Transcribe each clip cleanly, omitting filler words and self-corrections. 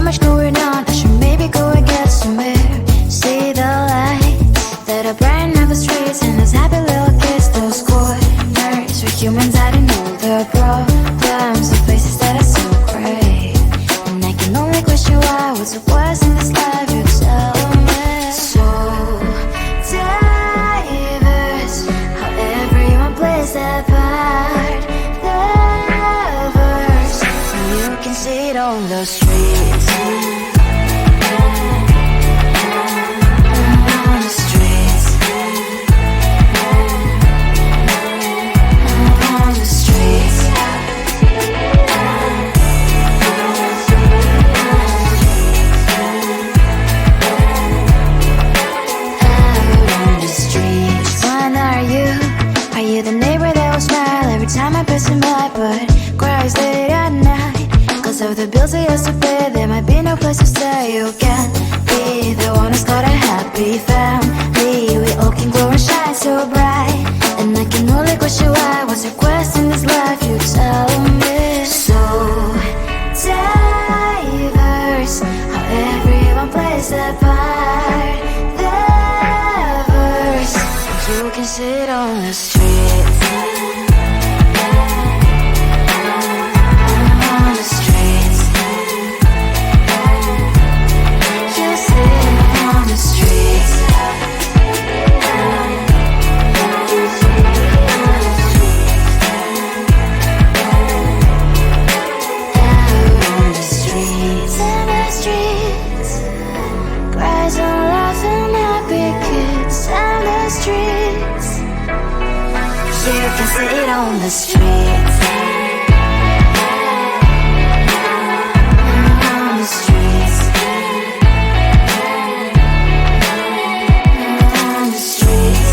much going on, I should maybe go and get somewhere. See the lights that are brighten up the streets, and those happy little kids, those corners where humans hiding all their problems, the places that are so great. And I can only question why, what's the worst in this life, you tell me. So diverse, how everyone plays their part. Diverse, and you can see it on the streets. On the streets. On the streets. On the streets. When are you? Are you the neighbor that will smile every time I pass him by, but cries late at night? Cause of the bills I used to pay, there might be no place to stay. You can be the one who's got a happy family. We all can glow and shine so bright. And I can only question why, what's your quest in this life, you tell me. So diverse, how everyone plays their part. Diverse, you can sit on the streets. On the streets. You sit on the streets. On the streets. In the streets. Cries and laughing happy kids. On the streets. You can sit on the streets. On the streets. On the streets.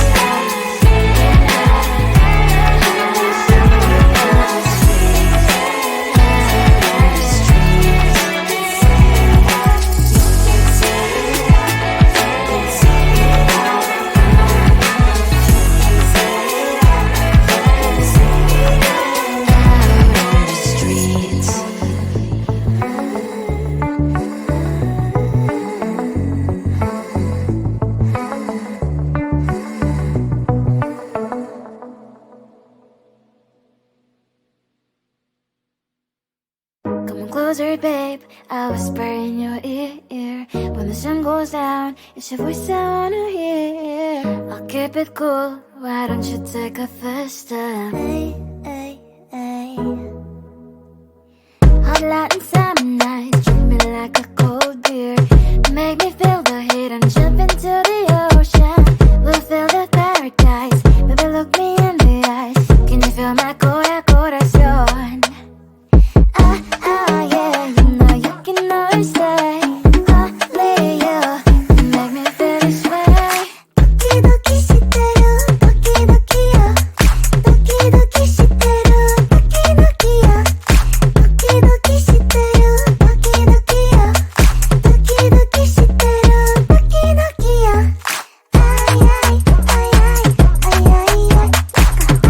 Come closer, babe, I'll whisper in your ear. When the sun goes down, it's your voice I wanna hear. I'll keep it cool, why don't you take a first step? Hey, hey, hey. Hot Latin summer nights, treat me like a cold beer. Make me feel the heat and jump into the ocean. We'll feel the paradise, baby look me in the eyes. Can you feel my corazón? Yeah, you know you can always stay. Only you can make me feel this way. Doki doki shiteru, doki doki yo. Doki doki shiteru, doki doki yo. Doki doki shiteru, doki doki yo. Doki doki shiteru, doki doki yo. Ay ay ay ay ay ay ay.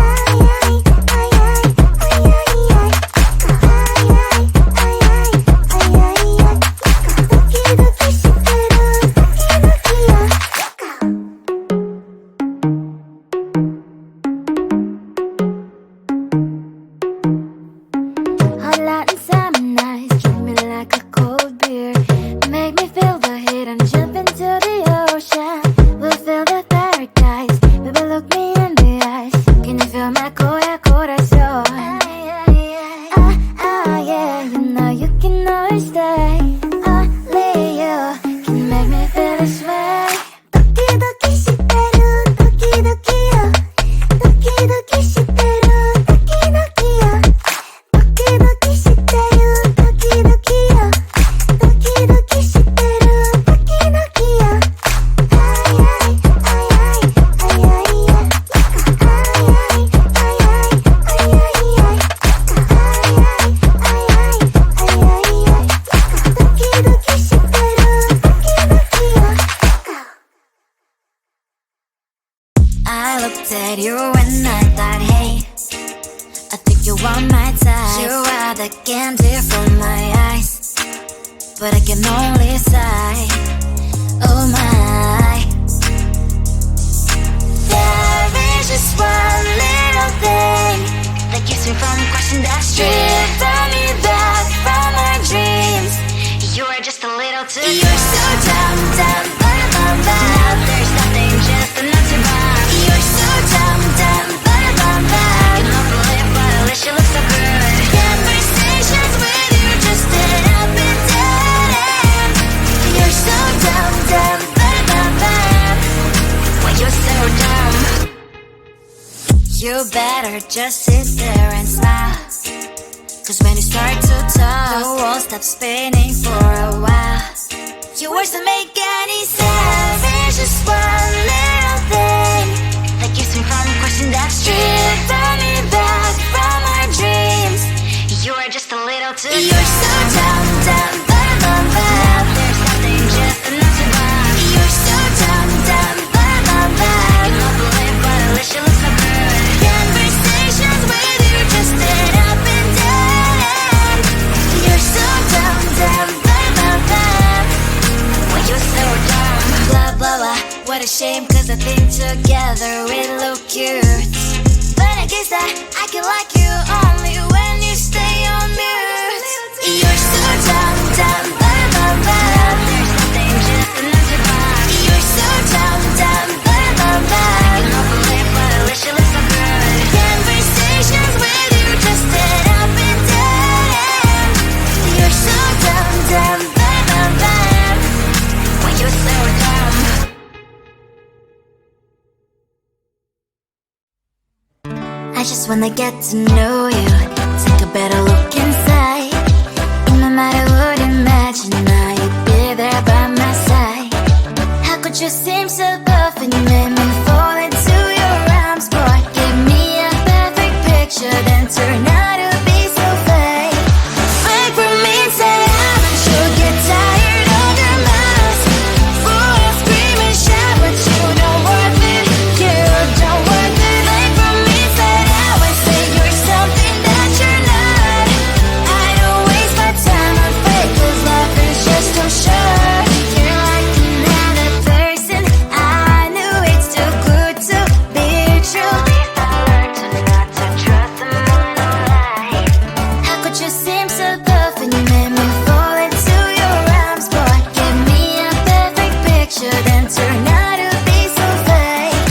Ay ay ay ay ay ay ay. Hot Latin summer nights, treat me like a cold beer. Make me feel the heat and jump into the ocean. We'll feel the paradise, baby look me in the eyes. Can you feel my corazón? Yeah, you know you can always stay. Only you can make me feel this way. Doki doki shiteru, doki doki yo. Doki doki shiteru, doki doki yo. Doki doki shiteru, doki doki yo. Doki doki shiteru, doki doki yo. Ay ay ay ay ay ay ay. Ay ay ay ay ay ay ay. Ay ay ay ay ay ay ay. Doki doki shiteru, doki doki yo. I looked at you and I thought, hey, I think you are my type. You are the candy from my eyes. but I can only sigh. Oh my. There is just one little thing that keeps me from crossing that street. Me back from my dreams. You are just a little too young. You're so dumb, dumb, bum. Now there's nothing, just enough to bomb. You're so dumb, dumb, bum. You know the lip, but at least you look so good. Conversations with you just end up in dead end. You're so dumb, dumb, bum. Why you're so dumb? You better just sit there and smile. Cause when you start to talk, the world stops spinning for a while. Your words don't make any sense. There's just one little thing that keeps me from crossing that street. Pull me back from our dreams. You are just a little too young. You're so dumb, dumb, bum. Now there's nothing, just enough to bomb. You're so dumb, dumb, bum. You know the lip, but at least you look so good. Conversations with you just end up in dead end. You're so dumb, dumb, bum. Why you're so dumb? Blah, blah, blah. What a shame, cause I think together we look cute. But I guess that I can like you only when you stay on mute. You're so dumb, dumb, bum. There's nothing, just enough to bomb. You're so dumb, dumb, bum. You know the lip, but at least you look so good. Conversations with you just end up in dead end. You're so dumb, dumb, bum. Why you're so dumb? I just wanna get to know you, take a better look inside. In my mind I would imagine now you'd be there by my side. How could you seem so buff and you made me fall into your arms, boy? Give me a perfect picture, then turn out to be so fake. Fake for me, say I'm you'll get tired of your mask. Full of scream and shout, but you don't worth it. You don't worth it. Fake for me, say I say you're something that you're not. I don't waste my time on fake, cause life is just too short. You're like another person, I knew it's too good to be true. At least I learned to not to trust someone who lies. How could you seem so buff and you made me fall into your arms, boy? Give me a perfect picture, then turn out to be so fake.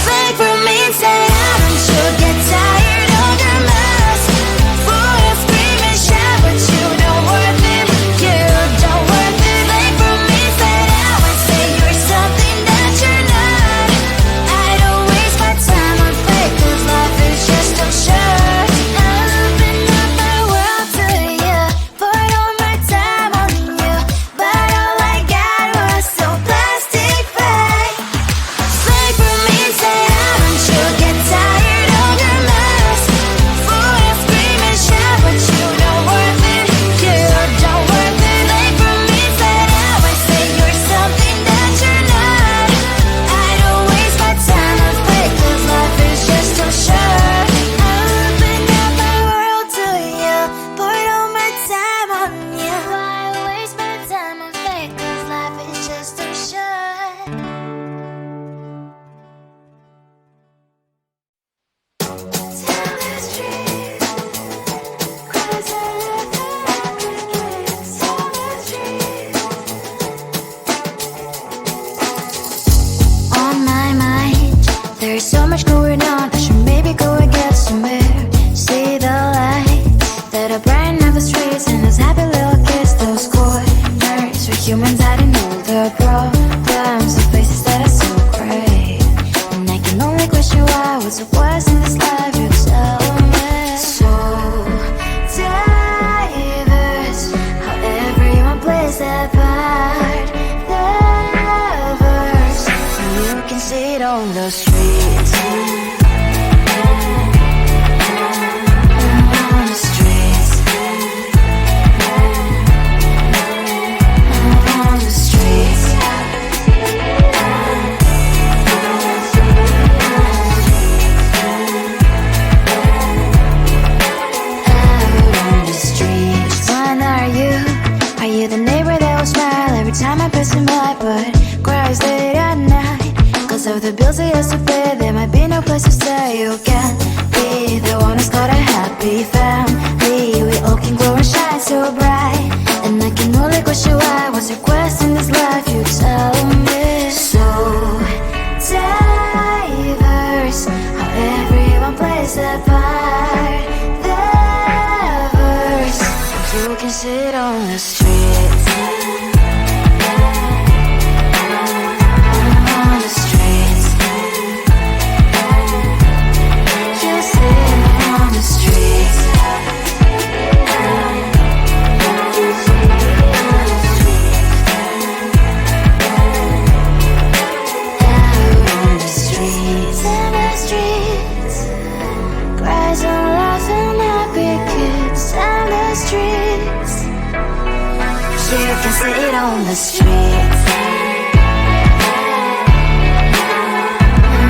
Fake for me, say I'm you'll get tired of your mask. Full of scream and shout, but you don't worth it. You don't worth it. Fake for me, say I say you're something that you're not. I don't waste my time on fake, cause life is just too short. I open up my world to you, poured all my time on you, but all I got was so plastic fake. Fake for me, say I'm you'll get tired of your mask. Full of scream and shout, but you don't worth it. You don't worth it. Fake for me, say I say you're something that you're not. I don't waste my time on fake, cause life is just too short. I opened up my world to you, poured all my time on you. Why waste my time on fake, cause life is just too short. Tell the street, cause I love the crickets. Tell the street. On my mind, there's so much going on. I should maybe go and get some air. See the lights that are brighten up the streets, and those happy little kids, those corners where humans hiding all the problems, the places that are so great. And I can only question why, what's the worst in this life, you tell me. So diverse, how everyone plays their part. Lovers, you can see it on the streets. On the streets. On the streets. one place apart. The verse, you can sit on the streets. On the streets. You sit on the streets. You can sit on the streets.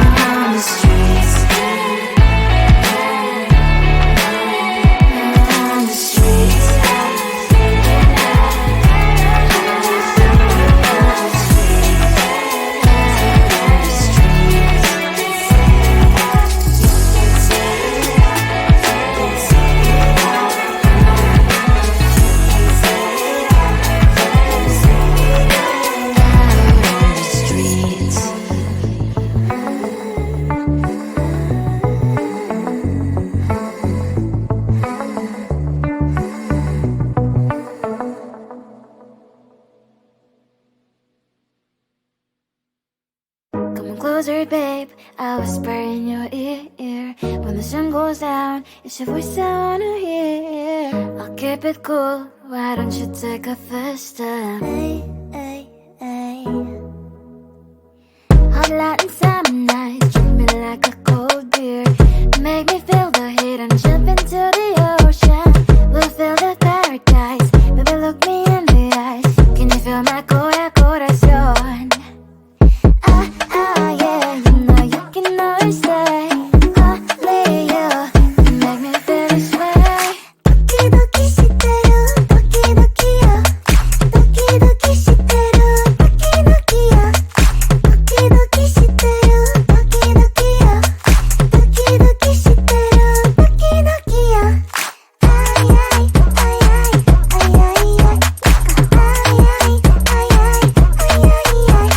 On the streets. On the streets. Closer, babe, I whisper in your ear. When the sun goes down, it's your voice I wanna hear. I'll keep it cool, why don't you take a first step? Hey, hey, hey. Hot Latin summer night, treat me like a cold beer. Make me feel the heat and jump into the ocean. We'll feel the paradise, baby look me in the eyes. Can you feel my corazón? Yeah, you know you can always stay. Only you can make me feel this way. Doki doki shiteru, doki doki yo. Doki doki shiteru, doki doki yo. Doki doki shiteru, doki doki yo. Doki doki shiteru, doki doki yo. Ay ay ay ay ay ay ay. Ay ay ay ay ay ay ay.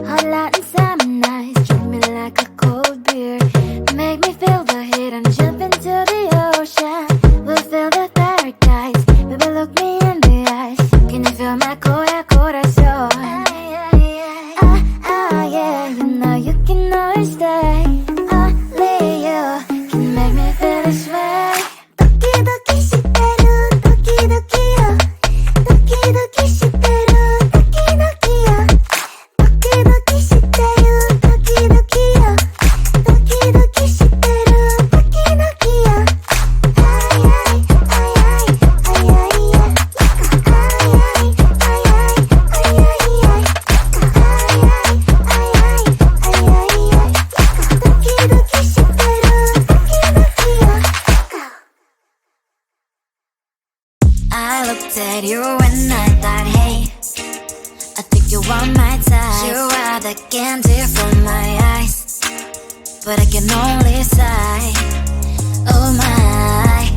Hot Latin summer nights, treat me like a cold beer. Make me feel the heat and jump into the ocean. We'll feel the paradise, baby look me in the eyes. Can you feel my corazón? Yeah, you know you can always stay. Only you can make me feel this way. Doki doki shiteru, doki doki yo. Doki doki shiteru, doki doki yo. Doki doki shiteru, doki doki yo. Doki doki shiteru, doki doki yo. Ay ay ay ay ay ay ay. Ay ay ay ay ay ay ay. Ay ay ay ay ay ay ay. Doki doki shiteru, doki doki yo. I looked at you and I thought, hey, I think you are my type. You are the candy from my eyes, but I can only sigh. Oh my.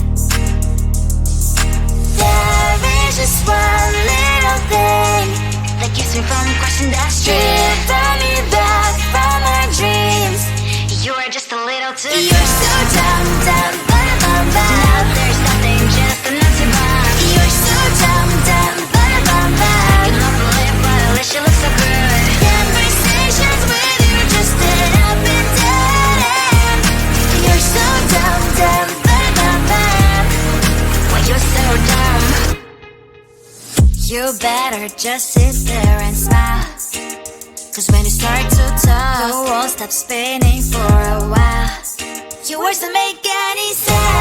There is just one little thing that keeps me from crossing that street. Stripping me back from my dreams. You are just a little too dumb. You're so dumb, dumb, bum, bum. Now there's nothing, just enough to bomb. You're so dumb, dumb, bum, bum. You love to live, but at least you look so good. Conversations with you just end up in dead end. You're so dumb, dumb, bum. Why you're so dumb? You better just sit there and smile. Cause when you start to talk, the world stops spinning for a while. Your words don't make any sense.